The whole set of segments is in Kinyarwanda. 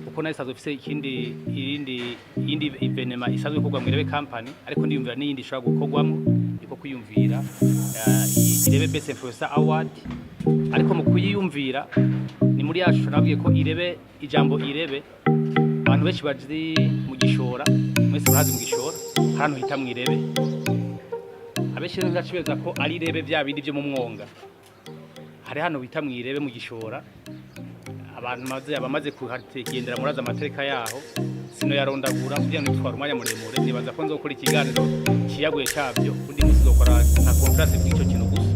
kuko nayo isanzwe ifise iyindi evenema isanzwe ikorwa mu Irebe company ariko ndiyumvira n'iyindi ishobora gukorwamo niko kwiyumvira Irebe Best Influencer Award ariko mu kuyiyumvira ni muri yacu nabwiye ko Irebe ijambo Irebe abantu benshi bazi mu gishora mwese murazi mu gishora hano hita mu Irebe abenshi ngacibeza ko ari Irebe bya bindi byo mu mwonga hari hano bita mu Irebe mu gishora abantu abamaze kuhagendera muraza amatereka yaho sino yarondagura kugira ngo twara umwanya muremure nibaza ko nzokora ikiganiro kiyaguye cyabyo undi munsi zokora na conference bw'icyo kintu gusa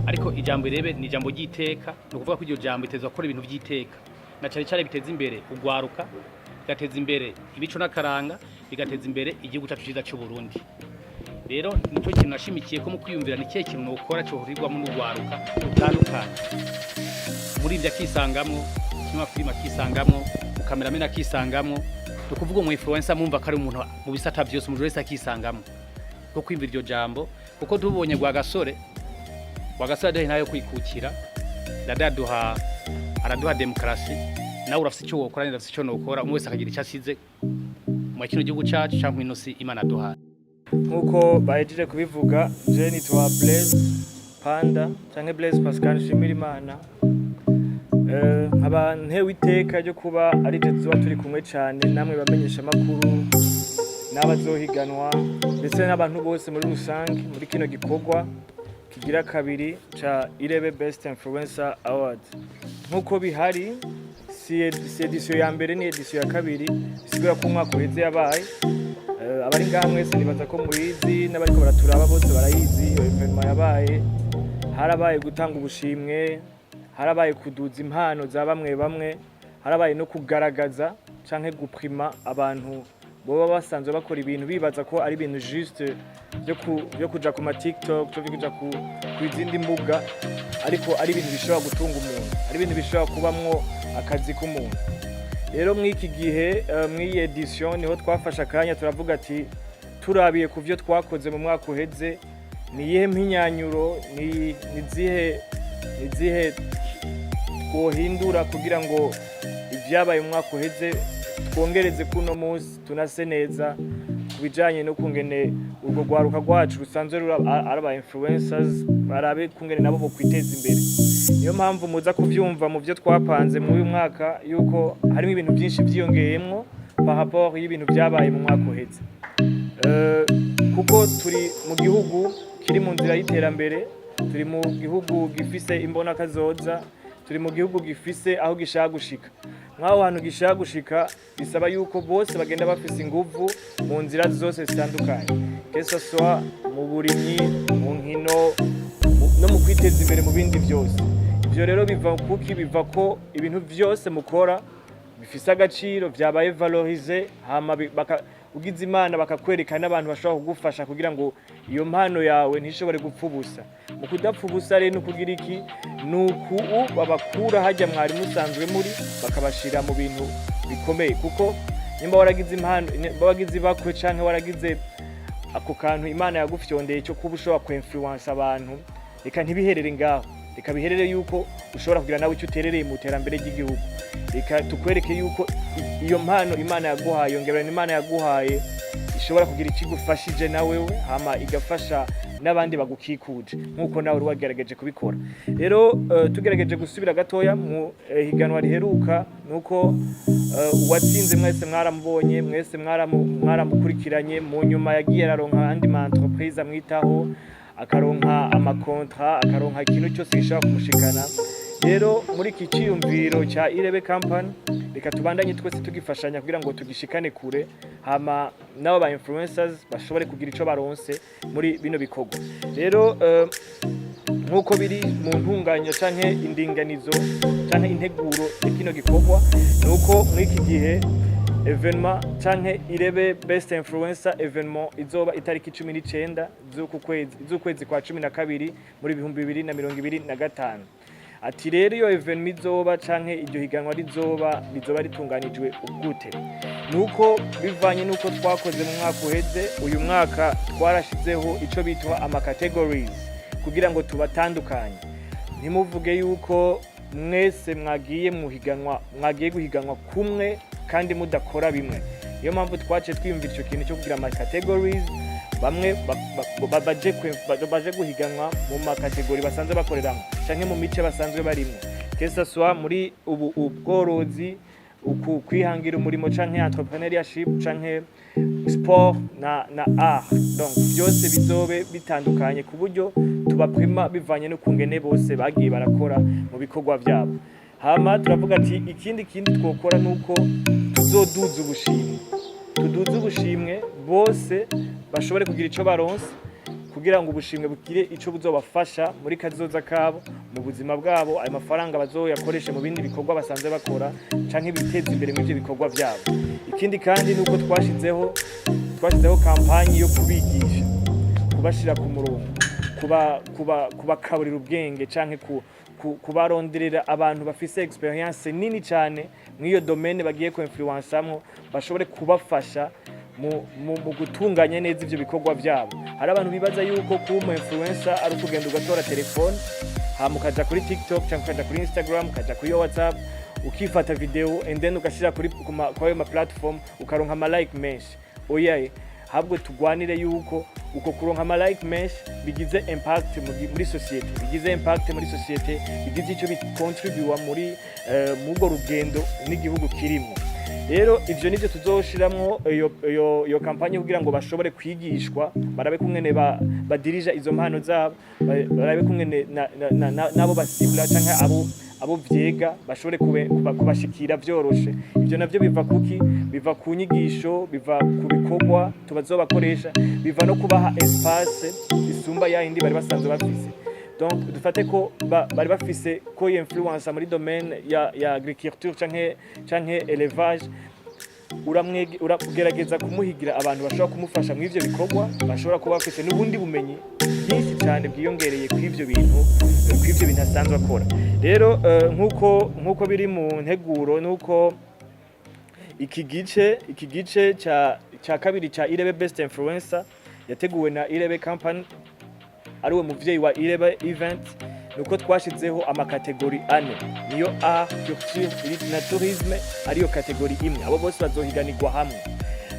ariko ijambo Irebe ni ijambo ry'iteka no kuvuga ko iryo jambo itezwa gukora ibintu by'iteka na cyane biteza imbere ugwaruka bigateza imbere ibico n'akaranga bigateza imbere igihugu cyacu cyiza cy'u Burundi rero nicyo kintu nashimikiye ko mu kwiyumvira ni kiye kintu nokora cyo hurirwamo n'ugwaruka utandukanye muri ibyo akisangamo kimwe filima akisangamo cameraman akisangamo tukuvuga mu influencer mumva kari umuntu mu bisata byose umuntu wese akisangamo ko kwimvira iryo jambo kuko tubonye gwa gasore nayo kwikukira dadaduha araduha demokrasi nawe urafite icyo wokora ndafite icyo nokora umwe wese akagira icyo asize mu kino gihugu cyacu cyangwa inosi Imana duha nkuko bahejeje kubivuga je nitwa Blaise Panda cyangwa Blaise Pascal Shimirimana nkaba ntewe iteka ryo kuba ari je tuba turi kumwe cyane namwe bamenyesha makuru n'abazohiganwa ndetse n'abantu bose muri rusange muri kino gikorwa kigira kabiri cha Irebe Best Influencer Award nkuko bihari si edition ya mbere ni edition ya kabiri bisigura ko umwaka uheze yabaye abari ngamwe se nibaza ko muyizi n'abariko baraturaba bose barayizi iyo evenement yabaye harabaye gutanga ubushimwe harabaye kuduza impano za bamwe harabaye no kugaragaza canke guprima abantu boba basanzwe bakora ibintu bibaza ko ari ibintu juste byo kuja ku ma TikTok cyo kuja ku izindi mbuga ariko ari ibintu bishobora gutunga umuntu ari ibintu bishobora kubamwo akazi k'umuntu rero mw'iki gihe mw'iyi edition niho twafasha akanya turavuga ati turabiye ku byo twakoze mu mwaka uheze ni yihe mpinyanyuro ni zihe twohindura kugira ngo ibyabaye mu mwaka uheze twongereze kuno munsi tunase neza kubijanye no kungene urwo gwaruka rwacu rusanzwe araba influencers barabe kungene nabo bo kwiteza imbere niyo mpamvu muza kuvyumva mu byo twapanze mu uyu mwaka yuko harimo ibintu byinshi byiyongeyemwo par rapport y'ibintu byabaye mu mwaka uheze kuko turi mu gihugu kiri mu nzira y'iterambere turi mu gihugu gifise imbona kazoza turi mu gihugu gifise aho gishaka gushika mwaho hantu gishaka gushika bisaba yuko bose bagenda bafise inguvu mu nzira zose zitandukanye kesa soa mu burimyi mu nkino no mu kwiteza imbere mu bindi byose ibyo rero biva ko ibintu byose mukora bifise agaciro byabaye valorize hama ugize Imana bakakwereka n'abantu bashobora kugufasha kugira ngo iyo mpano yawe ntishobore gupfa ubusa mu kudapfa ubusa rero no kugira iki nuko babakura hajya mwari musanzwe muri bakabashira mu bintu bikomeye kuko nimba waragize impano bagize bakwe canke waragize ako kantu Imana yagufyondeye cyo kuba ushobora ku influence abantu reka ntibiherere ngaho reka biherere yuko ushobora kugira nawe icyo uterereye mu terambere ry'igihugu reka tukwereke yuko iyo mpano Imana yaguhaye yongerera Imana yaguhaye ishobora kugira ikigufashije nawe hama igafasha n'abandi bagukikuje nkuko nawe wagerageje kubikora rero tugerageje gusubira gatoya mu higanwa riheruka nuko uwatsinze mwese mwaramubonye mwese mwaramukurikiranye mu nyuma yagiye araronka andi ma entreprise amwitaho akaronka amakontra akaronka ikintu cyose gishaka kumushikana rero muri iki cyiyumviro cya Irebe company reka tubandanye twese tugifashanya kugira ngo tugishikane kure hama nabo ba influencers bashobore kugira ico baronse muri bino bikorwa rero nkuko biri mu ntunganya canke indinganizo canke integuro y'ikino gikorwa nuko muri iki gihe evenement canke Irebe Best Influencer evenement izoba itariki 19 z'ukwezi kwa 12 muri 2025 ati rero iyo evenement izoba canke iryo higanwa rizoba ritunganijwe ubwute nuko bivanye nuko twakoze mu mwaka uheze uyu mwaka twarashizeho ico bitwa ama categories kugira ngo tubatandukanye ntimuvuge yuko mwese mwagiye guhiganwa kumwe kandi mudakora bimwe. Niyo mpamvu twaciye twiyumvira icyo kintu cyo kugira ama categories, bamwe baje guhiganwa mu makategori basanzwe bakoreramo canke mu mice basanzwe barimo, kesa soit muri ubworozi, kwihangira umurimo canke entrepreneurship canke sport na art. Donc byose bizobe bitandukanye ku buryo tubapima bivanye no kungene bose bagiye barakora mu bikorwa byabo. Hama turavuga ati ikindi twokora nuko tuzoduza ubushimwe bose bashobore kugira ico baronse, kugira ngo ubushimwe bugire ico buzobafasha muri kazoza kabo mu buzima bwabo, ayo mafaranga bazoyakoresha mu bindi bikorwa basanzwe bakora canke biteza imbere mu byo bikorwa byabo. Ikindi kandi nuko twashizeho kampanye yo kubigisha, kubashira ku murongo, kubakaburira ubwenge canke kubaronderera abantu bafise experience nini cyane mw'iyo domaine bagiye ko influenceamwo, bashobore kubafasha mu gutunganya neza ivyo bikorwa byabo. Hari abantu bibaza yuko kuba umu influencer ari ukugenda ugatora telefone hama ukaja kuri TikTok cyangwa ukaja kuri Instagram, ukaja kuri WhatsApp, ukifata video and then ugashira kuri ayo ma platform ukaronka ama like menshi. Oya, habwo tugwanire yuko uko kuronka ama like menshi bigize impact muri society, bigize ico bicontribute muri mugo rugendo n'igihugu kirimo. Rero ivyo nivyo tuzoshiramwo iyo kampanye kugira ngo bashobore kwigishwa, barabe kumwene badirija izo mpano zabo, barabe kumwene nabo basibla canke abo vyega bashobore kubashikira vyoroshe. Ivyo navyo biva kuki? Biva ku nyigisho, biva ku bikorwa tubazobakoresha, biva no kubaha espace isumba yindi bari basanzwe bafise. Donc dufate ko bari bafise ko influence muri domaine ya agriculture canke élevage, uragerageza kumuhigira abantu bashobora kumufasha mu ivyo bikorwa, bashobora kuba bafise n'ubundi bumenyi byinshi cyane bwiyongereye kw'ivyo bintu asanzwe akora. Rero nkuko biri mu nteguro, nuko iki gice ca kabiri ca Irebe Best Influencer yateguwe na Irebe Company, ariwe muvyeyi wa Irebe event, nuko twashizeho amakategori 4, niyo art, culture, Irindi na tourisme ariyo kategori imwe, abo bose bazohiganirwa hamwe.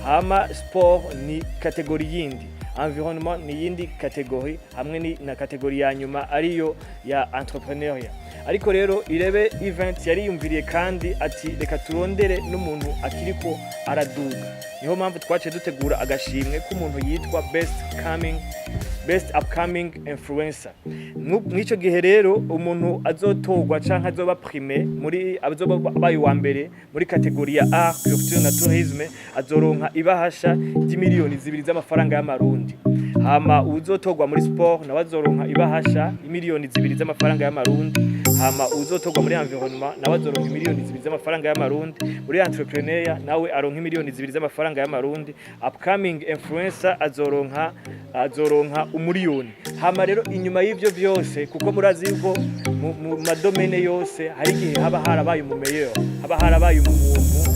Hama sport ni kategori yindi, environnement ni yindi kategori, hamwe na kategori ya nyuma ariyo ya entrepreneuriat. Ariko rero Irebe event yariyumviriye kandi ati reka turondere n'umuntu akiriko araduga. Niho mpamvu twaciye dutegura agashimwe k'umuntu yitwa best upcoming influencer. Mw'ico gihe rero umuntu azotogwa canke azoba primé azoba abaye wa mbere muri kategori ya art, culture na tourisme, azoronka ibahasha y'imiliyoni 2 z'amafaranga y'amarundi. Hama uzotogwa muri sport nawe azoronka ibahasha y'imiliyoni 2 z'amafaranga y'amarundi. Hama uzotogwa muri environnement nawe azoronka imiliyoni 2 z'amafaranga y'amarundi. Muri entrepreneur nawe aronka imiliyoni 2 z'amafaranga y'amarundi. Upcoming influencer azoronka umuriyoni. Hama rero inyuma y'ivyo byose, kuko murazi yuko mu madomene yose hari igihe haba harabaye umumeyer, haba harabaye umuntu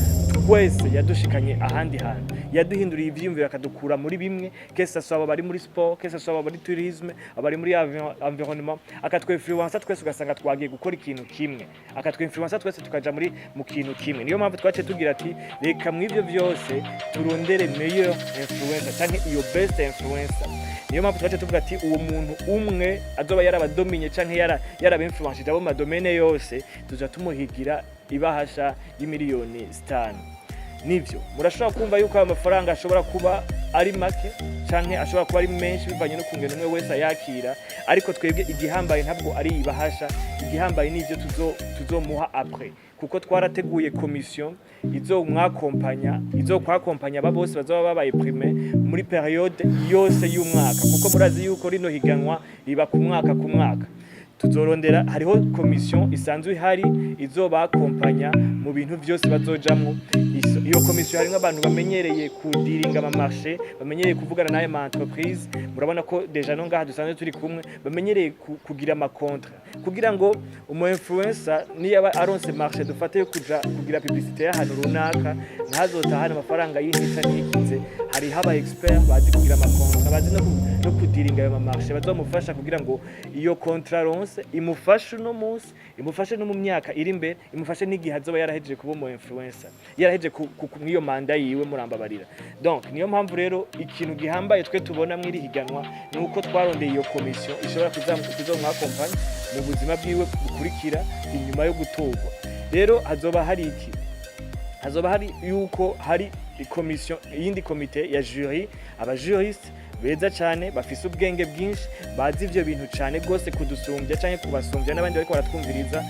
wese yadushikanye ahandi hantu, yaduhinduriye ivyiyumviro akadukura muri bimwe, kesa swaba bari muri sport, kesa swaba bari tourisme, abari muri environnement, akatwinfluencer twese ugasanga twagiye gukora ikintu kimwe, akatwinfluencer twese tukaja mu kintu kimwe. Niyo mpamvu twace tugira ati reka mw'ivyo byose turondere meilleur influencer canke iyo best influencer. Niyo mpamvu twace tuvuga ati uwo muntu umwe azoba yarabadominye canke yarabinfluenced abo madomene yose, tuza tumuhigira ibahasha y'imiliyoni 5. Nivyo murashobora kumva yuko ayo mafaranga ashobora kuba ari make canke ashobora kuba ari menshi bivanye no kungena umwe wese ayakira, ariko twebwe igihambaye ntabwo ari ibahasha, igihambaye n'ivyo tuzomuha après, kuko twarateguye commission izokwakompanya aba bose bazoba babaye primé muri periode yose y'umwaka, kuko murazi yuko rino higanwa riba ku mwaka. Tuzorondera, hariho commission isanzwe ihari izobakompanya mu bintu byose bazojamwo. Iyo commission harimo abantu bamenyereye kudiringa ama marché, bamenyereye kuvugana n'ayo ma entreprise. Murabona ko deja no ngaha dusanzwe turi kumwe, bamenyereye kugira ama contrat, kugira ngo umu influencer niba aronse marché dufate yo kugira publicité y'ahantu runaka, ntazotahana amafaranga y'intita n'ikize. Hari haba expert bazi kugira ama contrat, bazi no kudiringa ayo ma marché, bazomufasha kugira ngo iyo contrat imufashe no munsi, imufashe no mu myaka iri imbere, imufashe n'igihe azoba yarahejeje kuba umu influencer yarahejeje kumwiyo manda yiwe murambabarira donc niyo mpamvu rero ikintu gihambaye twe tubona mwiri higanwa nuko twarondeye iyo commission ishobora kuzomwa accompagne mu buzima bwiwe bukurikira inyuma yo gutorwa rero hazoba hari yuko hari commission yindi komite ya jury aba juriste beza cyane bafise ubwenge bwinshi bazi ivyo bintu cyane gose kudusumbya cyane kubasumbya n'abandi bariko baratwumviriza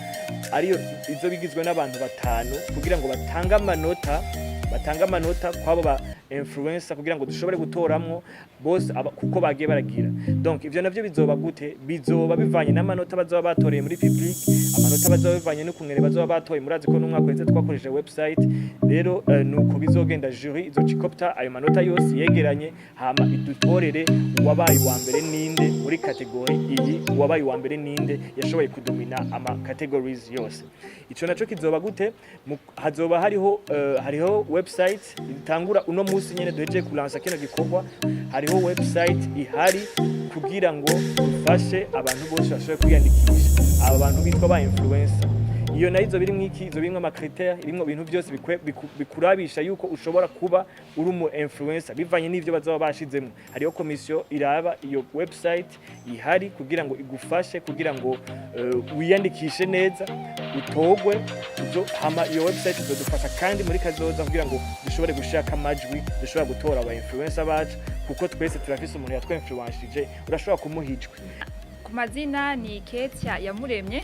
ariyo izo bigizwe n'abantu batanu kugira ngo batanga amanota kwabo ba influencer kugira ngo dushobore gutoramwo bose kuko bagiye baragira donc ivyo navyo bizoba gute bizoba bivanye n'amanota bazoba batoreye muri public amanota bazoba bivanye n'ukungene bazoba batoye murazi ko n'umwaka wese twakoresheje website rero nuko bizogenda jury izocikopta ayo manota yose yegeranye hama idutorere uwabaye wa mbere ninde muri category iyi uwabaye wa mbere ninde yashoboye kudomina ama categories yose ico naco kizoba gute hazoba hariho website itangura uno musi nyene duhejeje kulansa kino gikorwa hariho website ihari kugira ngo ufashe abantu bose bashobore kwiyandikisha aba bantu bitwa ba influencer iyo nayo izo birimwe iki izo birimwe amakriteria irimwe bintu byose bikurabisha yuko ushobora kuba uri umu influencer bivanye n'ivyo bazoba bashizemo hariho commission iraba iyo website ihari kugira ngo igufashe kugira ngo wiyandikishe neza utogwe hama iyo website izodufasha kandi muri kazoza kugira ngo dushobore gushaka amajwi dushobora gutora aba influencer bacu kuko twese turafise umuntu yatwinfluenceje urashobora kumuhijwe ku mazina ni Ketia yamuremye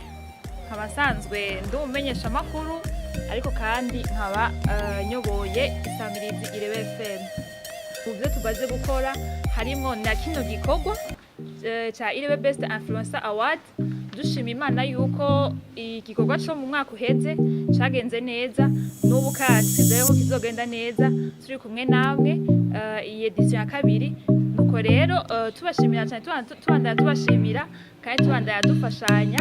abasanzwe ndumenyesha makuru ariko kandi nkaba nyoboye Isamirizi Irebe FM ubwo tubaze gukora harimo na kino gikorwa cha Irebe Best Influencer Award dushima Imana yuko igikorwa cyo mu mwaka uheze cagenze neza n'ubu kandi kizeho kizogenda neza turi kumwe namwe iyi edition ya kabiri nuko rero tubashimira cyane tubandanya tubashimira kandi tubandanya dufashanya